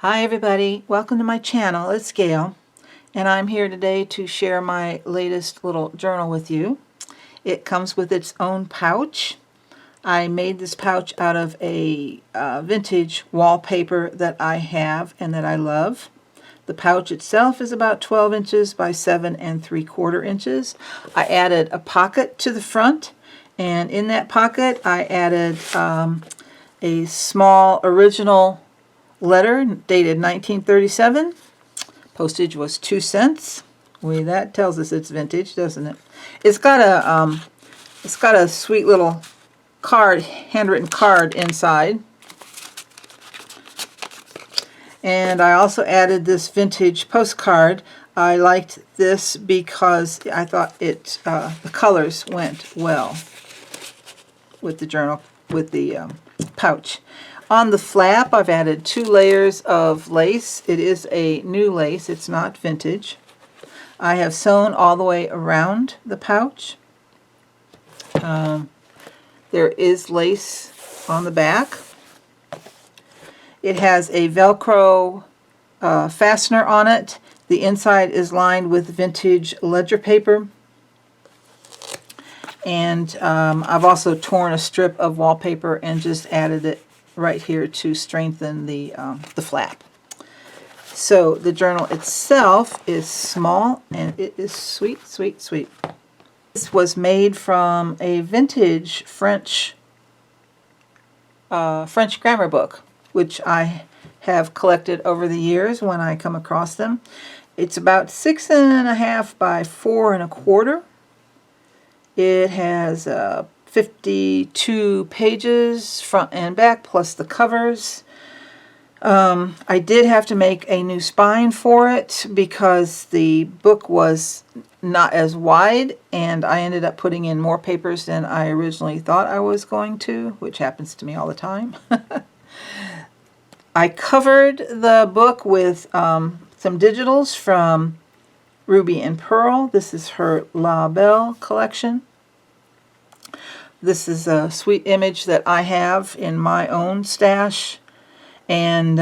Hi everybody, welcome to my channel. It's Gail, and I'm here today to share my latest little journal with you. It comes with its own pouch. I made this pouch out of a vintage wallpaper that I have and that I love. The pouch itself is about 12 inches by 7 3/4 inches. I added a pocket to the front, and in that pocket I added a small original letter dated 1937. Postage was 2 cents. Well, that tells us it's vintage, doesn't it? It's got a sweet little card, handwritten card inside. And I also added this vintage postcard. I liked this because I thought the colors went well with the journal, with the pouch. On the flap, I've added 2 layers of lace. It is a new lace. It's not vintage. I have sewn all the way around the pouch. There is lace on the back. It has a Velcro fastener on it. The inside is lined with vintage ledger paper. And I've also torn a strip of wallpaper and just added it right here to strengthen the flap. So the journal itself is small and it is sweet, sweet, sweet. This was made from a vintage French grammar book, which I have collected over the years when I come across them. It's about 6.5 by 4 1/4. It has 52 pages, front and back, plus the covers. I did have to make a new spine for it because the book was not as wide, and I ended up putting in more papers than I originally thought I was going to, which happens to me all the time. I covered the book with some digitals from Ruby and Pearl. This is her La Belle collection. This is a sweet image that I have in my own stash, and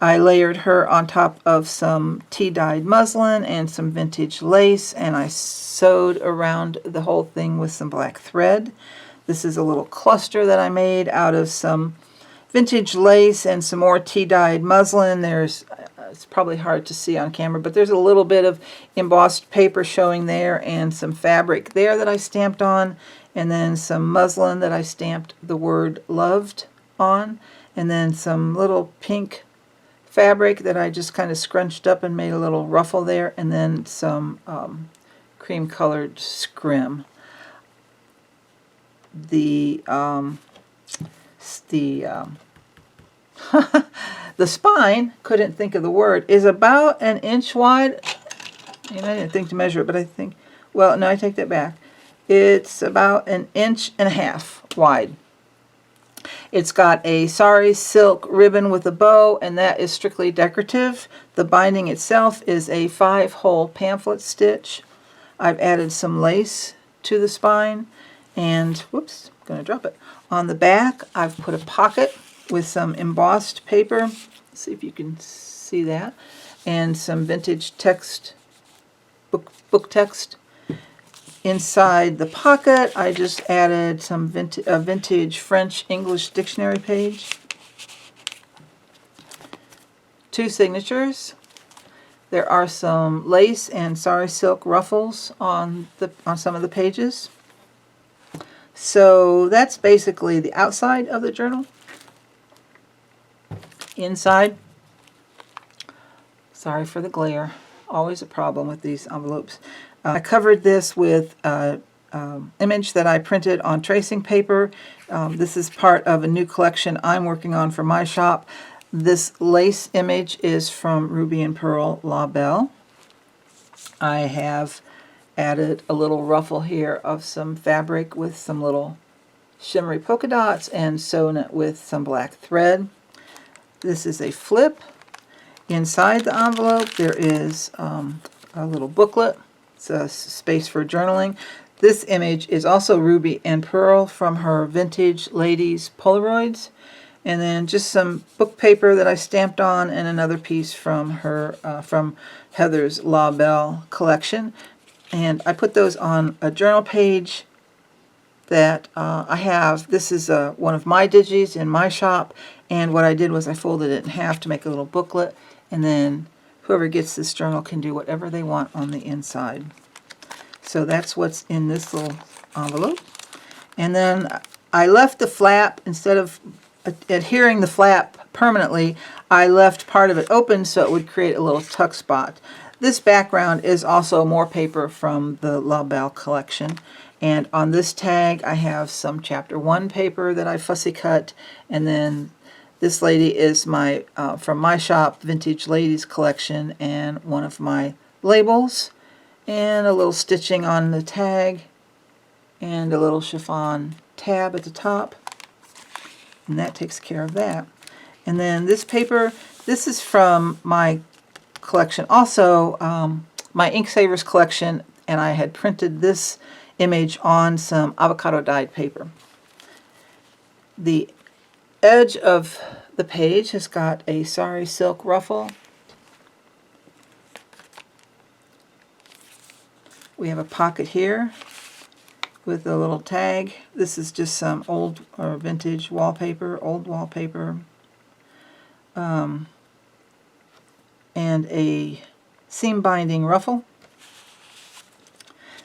I layered her on top of some tea-dyed muslin and some vintage lace, and I sewed around the whole thing with some black thread. This is a little cluster that I made out of some vintage lace and some more tea-dyed muslin. It's probably hard to see on camera, but there's a little bit of embossed paper showing there, and some fabric there that I stamped on, and then some muslin that I stamped the word loved on, and then some little pink fabric that I just kind of scrunched up and made a little ruffle there, and then some cream colored scrim. The the spine, couldn't think of the word, is about 1 inch wide. And I didn't think to measure it, but I think, well, no, I take that back. It's about 1.5 inches wide. It's got a sari silk ribbon with a bow, and that is strictly decorative. The binding itself is a 5-hole pamphlet stitch. I've added some lace to the spine, and whoops, I'm going to drop it. On the back, I've put a pocket with some embossed paper. Let's see if you can see that, and some vintage text, book text. Inside the pocket, I just added some vintage French-English dictionary page. 2 signatures. There are some lace and sari silk ruffles on some of the pages. So that's basically the outside of the journal. Inside, sorry for the glare, always a problem with these envelopes. I covered this with an image that I printed on tracing paper. This is part of a new collection I'm working on for my shop. This lace image is from Ruby and Pearl La Belle. I have added a little ruffle here of some fabric with some little shimmery polka dots and sewn it with some black thread. This is a flip. Inside the envelope there is a little booklet. It's a space for journaling. This image is also Ruby and Pearl from her Vintage Ladies Polaroids. And then just some book paper that I stamped on, and another piece from her from Heather's La Belle collection. And I put those on a journal page that I have. This is one of my digis in my shop, and what I did was I folded it in half to make a little booklet, and then whoever gets this journal can do whatever they want on the inside. So that's what's in this little envelope. And then I left the flap, instead of adhering the flap permanently, I left part of it open so it would create a little tuck spot. This background is also more paper from the La Belle collection. And on this tag I have some chapter 1 paper that I fussy cut, and then this lady is my from my shop, Vintage Ladies collection, and one of my labels, and a little stitching on the tag, and a little chiffon tab at the top, and that takes care of that. And then this paper, this is from my collection also, my Ink Savers collection, and I had printed this image on some avocado dyed paper. The edge of the page has got a sari silk ruffle. We have a pocket here with a little tag. This is just some old or vintage wallpaper, old wallpaper, and a seam binding ruffle.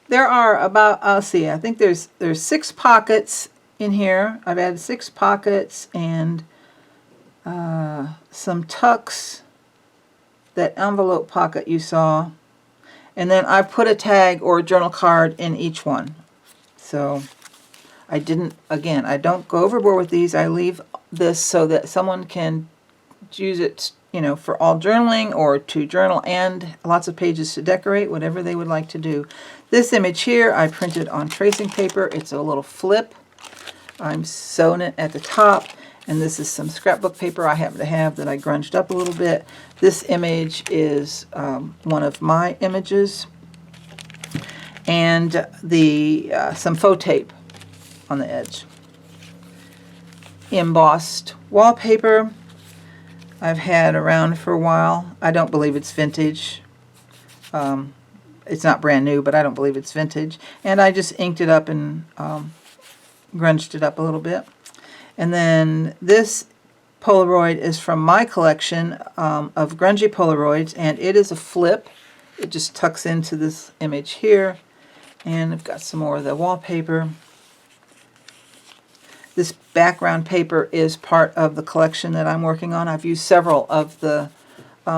There are about, let's see, I think there's 6 pockets in here. I've added 6 pockets and some tucks, that envelope pocket you saw, and then I put a tag or a journal card in each one. So I didn't, again, I don't go overboard with these. I leave this so that someone can use it, you know, for all journaling or to journal and lots of pages to decorate, whatever they would like to do. This image here I printed on tracing paper. It's a little flip. I'm sewing it at the top, and this is some scrapbook paper I happen to have that I grunged up a little bit. This image is one of my images, and the some faux tape on the edge. Embossed wallpaper I've had around for a while. I don't believe it's vintage. It's not brand new, but I don't believe it's vintage. And I just inked it up and grunged it up a little bit. And then this Polaroid is from my collection of grungy Polaroids, and it is a flip. It just tucks into this image here. And I've got some more of the wallpaper. This background paper is part of the collection that I'm working on. I've used several of the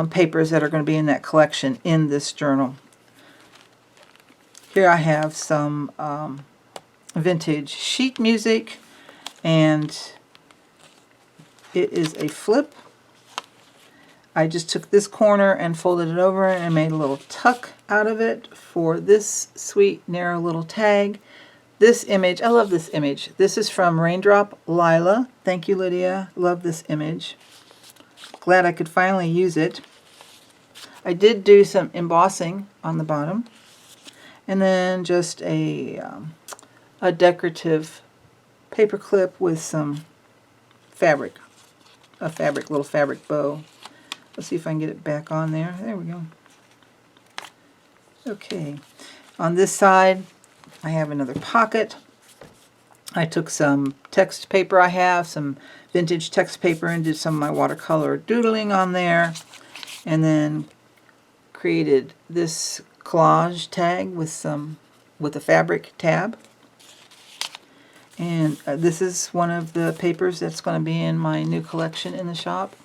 papers that are going to be in that collection in this journal. Here I have some vintage sheet music, and it is a flip. I just took this corner and folded it over and made a little tuck out of it for this sweet narrow little tag. This image, I love this image. This is from Raindrop Lila. Thank you, Lydia. Love this image. Glad I could finally use it. I did do some embossing on the bottom, and then just a decorative paper clip with some fabric, little fabric bow. Let's see if I can get it back on there. There we go. Okay. On this side, I have another pocket. I took some text paper I have, some vintage text paper, and did some of my watercolor doodling on there, and then created this collage tag with a fabric tab. And this is one of the papers that's going to be in my new collection in the shop.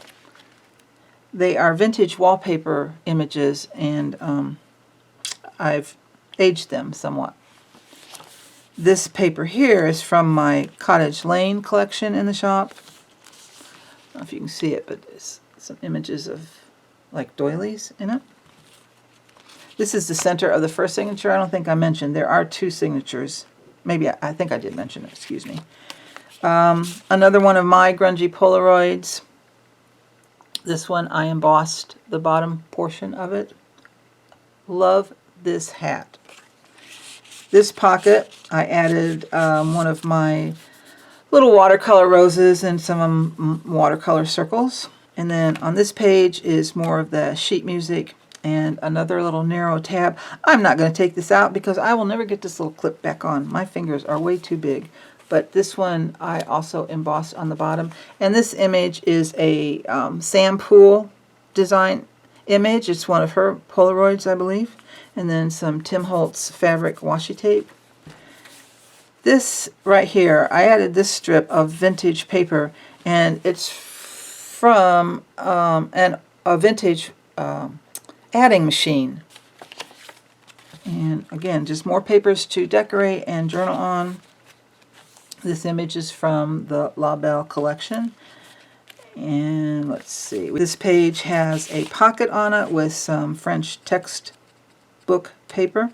They are vintage wallpaper images, and I've aged them somewhat. This paper here is from my Cottage Lane collection in the shop. I don't know if you can see it, but there's some images of like doilies in it. This is the center of the first signature. I don't think I mentioned there are 2 signatures. Maybe I think I did mention it, excuse me. Another one of my grungy Polaroids. This one I embossed the bottom portion of it. Love this hat. This pocket I added one of my little watercolor roses and some watercolor circles. And then on this page is more of the sheet music and another little narrow tab. I'm not going to take this out because I will never get this little clip back on. My fingers are way too big. But this one I also embossed on the bottom. And this image is a Sam Poole design image. It's one of her Polaroids, I believe. And then some Tim Holtz fabric washi tape. This right here, I added this strip of vintage paper, and it's from a vintage adding machine. And again, just more papers to decorate and journal on. This image is from the La Belle collection. And let's see, this page has a pocket on it with some French textbook paper.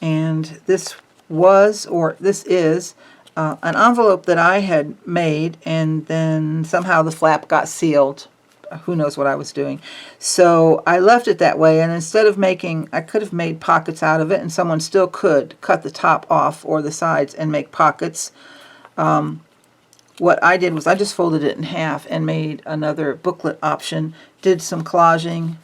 And this is an envelope that I had made, and then somehow the flap got sealed. Who knows what I was doing. So I left it that way, and instead of I could have made pockets out of it, and someone still could cut the top off or the sides and make pockets. What I did was I just folded it in half and made another booklet option, did some collaging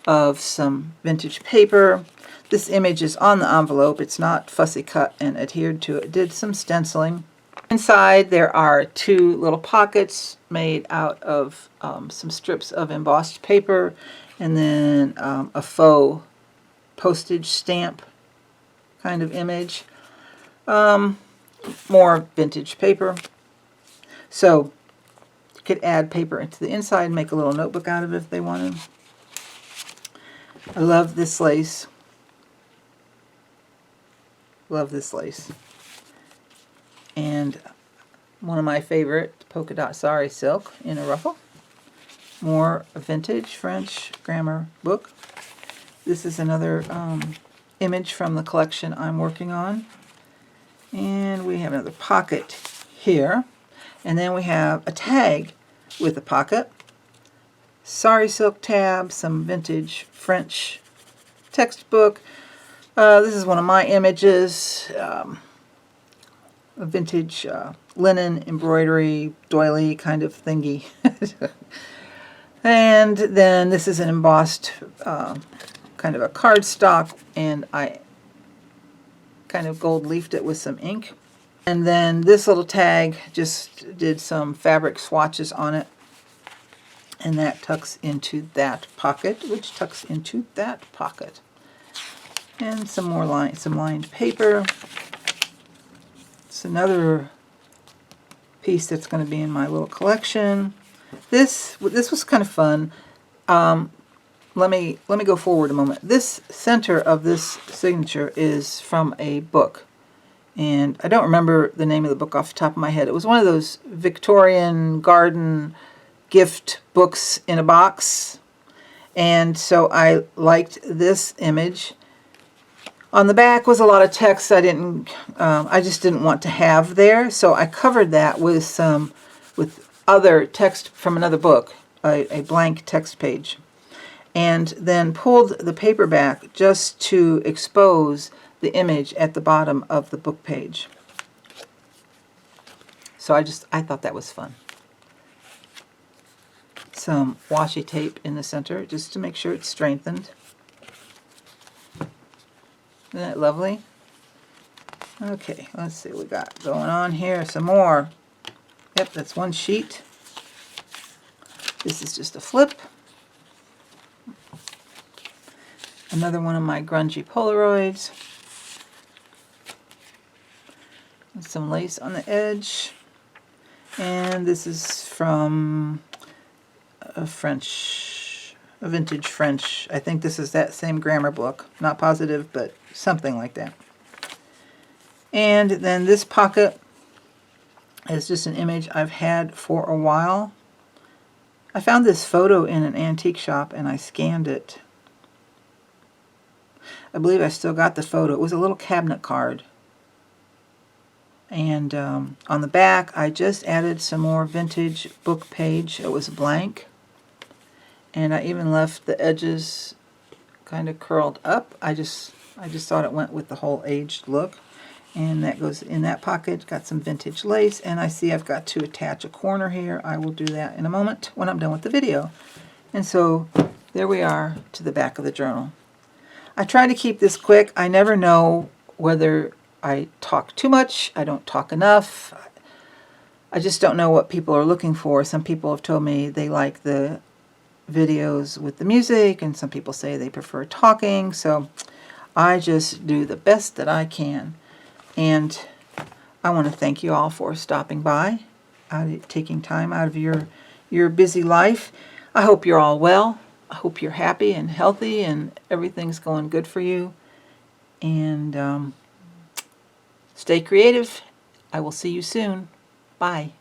of some vintage paper. This image is on the envelope. It's not fussy cut and adhered to it. Did some stenciling. Inside there are two little pockets made out of some strips of embossed paper, and then a faux postage stamp kind of image. More vintage paper. So you could add paper into the inside and make a little notebook out of it if they wanted. I love this lace. Love this lace. And one of my favorite polka dot sari silk in a ruffle. More vintage French grammar book. This is another image from the collection I'm working on. And we have another pocket here. And then we have a tag with a pocket. Sari silk tab, some vintage French textbook. This is one of my images, a vintage linen embroidery doily kind of thingy. And then this is an embossed kind of a cardstock, and I kind of gold leafed it with some ink. And then this little tag just did some fabric swatches on it, and that tucks into that pocket, which tucks into that pocket. And some more lined paper. It's another piece that's going to be in my little collection. This was kind of fun. Let me go forward a moment. This center of this signature is from a book, and I don't remember the name of the book off the top of my head. It was one of those Victorian garden gift books in a box, and so I liked this image. On the back was a lot of text I just didn't want to have there, so I covered that with other text from another book, a blank text page, and then pulled the paper back just to expose the image at the bottom of the book page. So I thought that was fun. Some washi tape in the center just to make sure it's strengthened. Isn't that lovely? Okay, let's see what we got going on here. Some more. Yep, that's one sheet. This is just a flip. Another one of my grungy Polaroids. And some lace on the edge. And this is from a vintage French. I think this is that same grammar book. Not positive, but something like that. And then this pocket is just an image I've had for a while. I found this photo in an antique shop and I scanned it. I believe I still got the photo. It was a little cabinet card. And on the back I just added some more vintage book page. It was blank. And I even left the edges kind of curled up. I just thought it went with the whole aged look. And that goes in that pocket. Got some vintage lace, and I see I've got to attach a corner here. I will do that in a moment when I'm done with the video. And so there we are to the back of the journal. I try to keep this quick. I never know whether I talk too much, I don't talk enough. I just don't know what people are looking for. Some people have told me they like the videos with the music, and some people say they prefer talking. So I just do the best that I can. And I want to thank you all for stopping by, taking time out of your busy life. I hope you're all well. I hope you're happy and healthy and everything's going good for you. And stay creative. I will see you soon. Bye.